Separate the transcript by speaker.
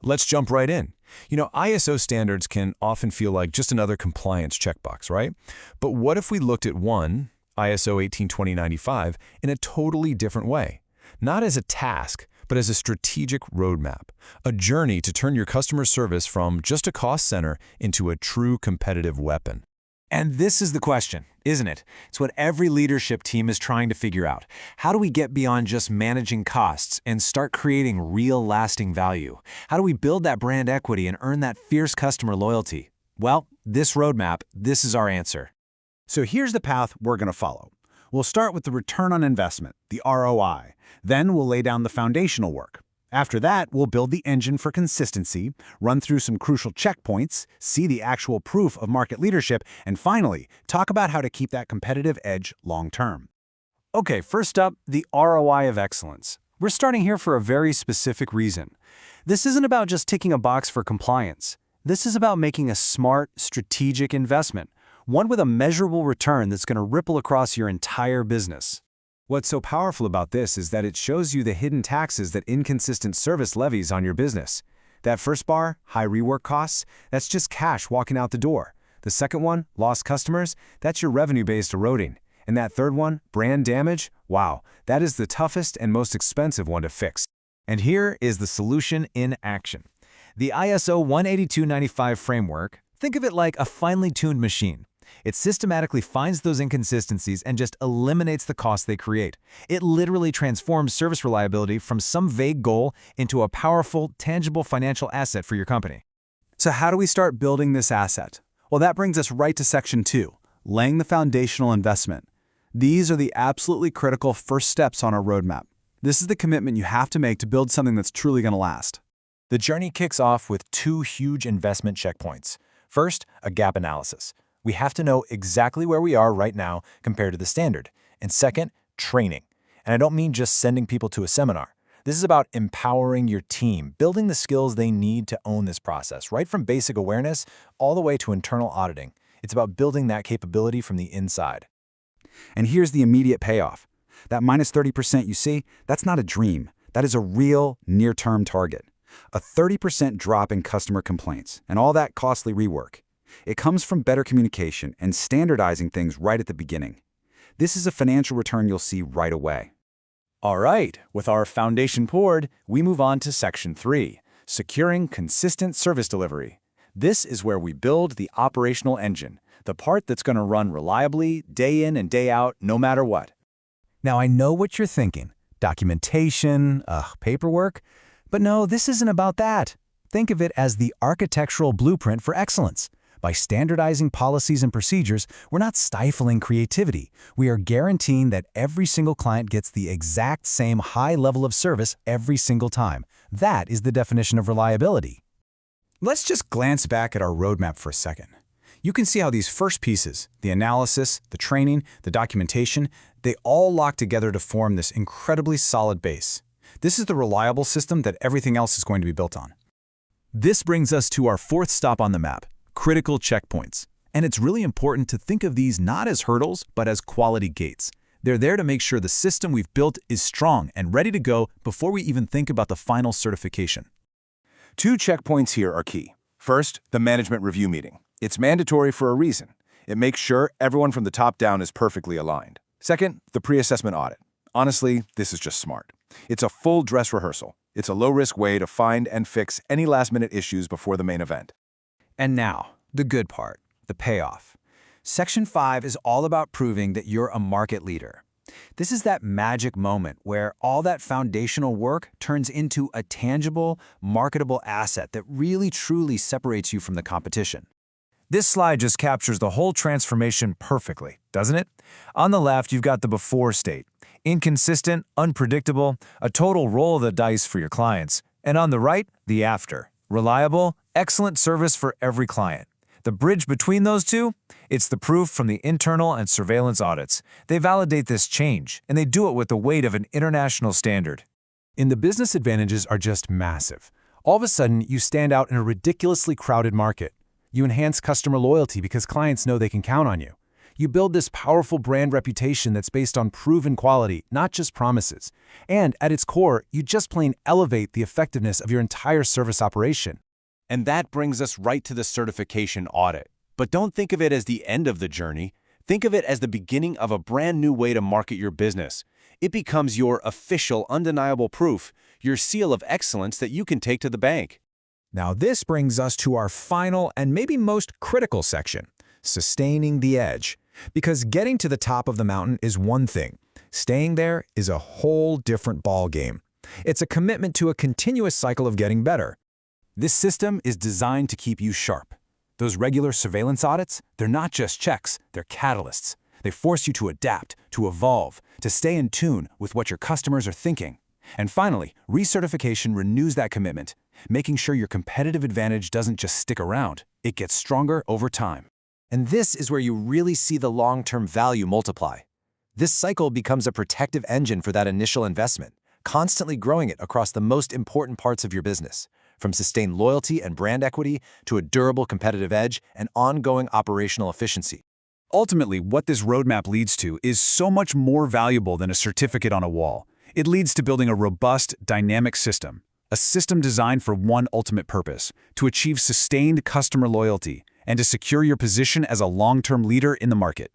Speaker 1: Let's jump right in. ISO standards can often feel like just another compliance checkbox, right? But what if we looked at one, ISO 182095, in a totally different way? Not as a task, but as a strategic roadmap, a journey to turn your customer service from just a cost center into a true competitive weapon.
Speaker 2: And this is the question, isn't it? It's what every leadership team is trying to figure out. How do we get beyond just managing costs and start creating real lasting value? How do we build that brand equity and earn that fierce customer loyalty? Well, this roadmap, this is our answer.
Speaker 3: So here's the path we're going to follow. We'll start with the return on investment, the ROI. Then we'll lay down the foundational work. After that, we'll build the engine for consistency, run through some crucial checkpoints, see the actual proof of market leadership, and finally, talk about how to keep that competitive edge long-term.
Speaker 2: Okay, first up, the ROI of excellence. We're starting here for a very specific reason. This isn't about just ticking a box for compliance. This is about making a smart, strategic investment, one with a measurable return that's going to ripple across your entire business.
Speaker 1: What's so powerful about this is that it shows you the hidden taxes that inconsistent service levies on your business. That first bar, high rework costs, that's just cash walking out the door. The second one, lost customers, that's your revenue-based eroding. And that third one, brand damage, wow, that is the toughest and most expensive one to fix. And here is the solution in action. The ISO 18295 framework, think of it like a finely tuned machine. It systematically finds those inconsistencies and just eliminates the costs they create. It literally transforms service reliability from some vague goal into a powerful, tangible financial asset for your company.
Speaker 3: So how do we start building this asset? Well, that brings us right to Section 2, laying the foundational investment. These are the absolutely critical first steps on our roadmap. This is the commitment you have to make to build something that's truly going to last.
Speaker 1: The journey kicks off with two huge investment checkpoints. First, a gap analysis. We have to know exactly where we are right now compared to the standard. And second, training. And I don't mean just sending people to a seminar. This is about empowering your team, building the skills they need to own this process, right from basic awareness all the way to internal auditing. It's about building that capability from the inside.
Speaker 3: And here's the immediate payoff. That minus 30% you see, that's not a dream. That is a real near-term target. A 30% drop in customer complaints and all that costly rework. It comes from better communication and standardizing things right at the beginning. This is a financial return you'll see right away.
Speaker 2: All right, with our foundation poured, we move on to Section 3, securing consistent service delivery. This is where we build the operational engine, the part that's going to run reliably, day in and day out, no matter what.
Speaker 1: Now, I know what you're thinking. Documentation, paperwork. But no, this isn't about that. Think of it as the architectural blueprint for excellence. By standardizing policies and procedures, we're not stifling creativity. We are guaranteeing that every single client gets the exact same high level of service every single time. That is the definition of reliability.
Speaker 3: Let's just glance back at our roadmap for a second. You can see how these first pieces, the analysis, the training, the documentation, they all lock together to form this incredibly solid base. This is the reliable system that everything else is going to be built on.
Speaker 1: This brings us to our fourth stop on the map. Critical checkpoints. And it's really important to think of these not as hurdles, but as quality gates. They're there to make sure the system we've built is strong and ready to go before we even think about the final certification.
Speaker 4: Two checkpoints here are key. First, the management review meeting. It's mandatory for a reason. It makes sure everyone from the top down is perfectly aligned. Second, the pre-assessment audit. Honestly, this is just smart. It's a full dress rehearsal. It's a low-risk way to find and fix any last-minute issues before the main event.
Speaker 3: And now, the good part, the payoff. Section 5 is all about proving that you're a market leader. This is that magic moment where all that foundational work turns into a tangible, marketable asset that really truly separates you from the competition.
Speaker 1: This slide just captures the whole transformation perfectly, doesn't it? On the left, you've got the before state. Inconsistent, unpredictable, a total roll of the dice for your clients. And on the right, the after. Reliable, excellent service for every client. The bridge between those two? It's the proof from the internal and surveillance audits. They validate this change, and they do it with the weight of an international standard. And the business advantages are just massive. All of a sudden, you stand out in a ridiculously crowded market. You enhance customer loyalty because clients know they can count on you. You build this powerful brand reputation that's based on proven quality, not just promises. And at its core, you just plain elevate the effectiveness of your entire service operation.
Speaker 2: And that brings us right to the certification audit. But don't think of it as the end of the journey. Think of it as the beginning of a brand new way to market your business. It becomes your official, undeniable proof, your seal of excellence that you can take to the bank.
Speaker 5: Now this brings us to our final and maybe most critical section, sustaining the edge. Because getting to the top of the mountain is one thing. Staying there is a whole different ballgame. It's a commitment to a continuous cycle of getting better.
Speaker 2: This system is designed to keep you sharp. Those regular surveillance audits, they're not just checks, they're catalysts. They force you to adapt, to evolve, to stay in tune with what your customers are thinking. And finally, recertification renews that commitment, making sure your competitive advantage doesn't just stick around, it gets stronger over time. And this is where you really see the long-term value multiply. This cycle becomes a protective engine for that initial investment, constantly growing it across the most important parts of your business, from sustained loyalty and brand equity to a durable competitive edge and ongoing operational efficiency.
Speaker 1: Ultimately, what this roadmap leads to is so much more valuable than a certificate on a wall. It leads to building a robust, dynamic system, a system designed for one ultimate purpose, to achieve sustained customer loyalty and to secure your position as a long-term leader in the market.